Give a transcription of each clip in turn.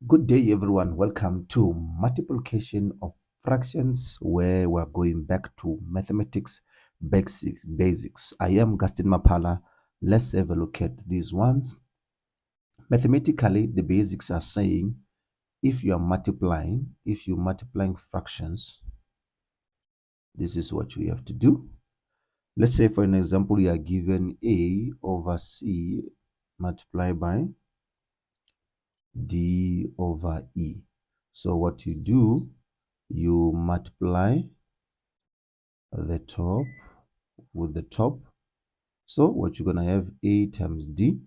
Good day, everyone. Welcome to multiplication of fractions, where we're going back to mathematics basics. I am Gaston Mapala. Let's have a look at these ones. Mathematically, the basics are saying if you're multiplying fractions, this is what you have to do. Let's say, for an example, you are given A over C multiplied by D over E. So what you do, you multiply the top with the top. So what you're going to have A times D,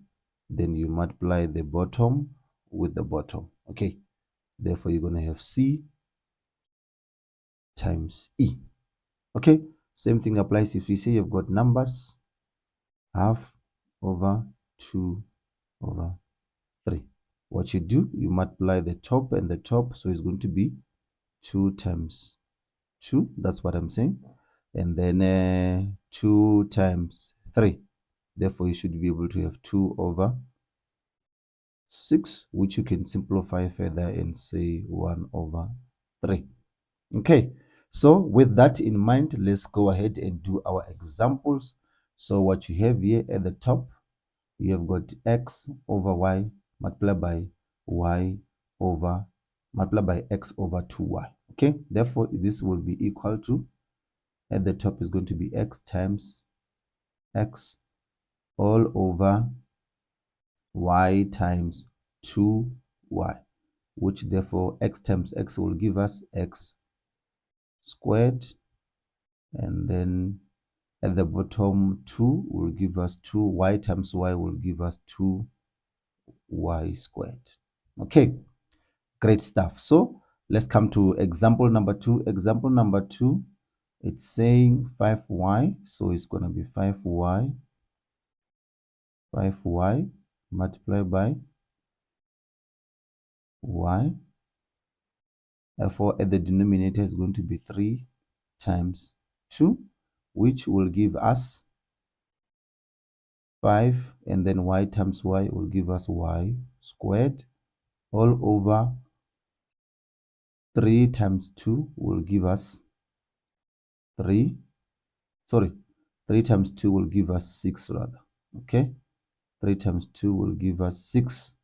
then you multiply the bottom with the bottom. Okay, therefore you're going to have C times E. Okay, same thing applies if you say you've got numbers half over 2 over 3. What you do, you multiply the top and the top, so it's going to be 2 times 2. That's what I'm saying. And then 2 times 3. Therefore, you should be able to have 2 over 6, which you can simplify further and say 1 over 3. Okay, so with that in mind, let's go ahead and do our examples. So what you have here at the top, you have got x over y multiplied by y over multiplied by x over 2y. Okay, therefore this will be equal to, at the top is going to be x times x all over y times 2y, which therefore x times x will give us x squared, and then at the bottom 2 will give us 2, y times y will give us 2y squared. Okay, great stuff. So let's come to example number 2. Example number 2, it's saying 5y, so it's going to be 5y multiplied by y. Therefore, at the denominator is going to be 3 times 2, which will give us 5, and then y times y will give us y squared, all over 3 times 2 will give us 3 times 2 will give us 6 rather. Okay, 3 times 2 will give us 6.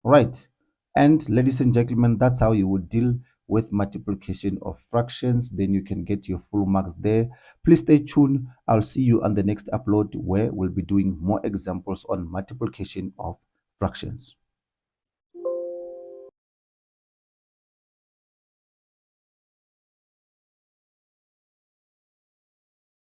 Right. And ladies and gentlemen, that's how you would deal with multiplication of fractions. Then you can get your full marks there. Please stay tuned. I'll see you on the next upload, where we'll be doing more examples on multiplication of fractions.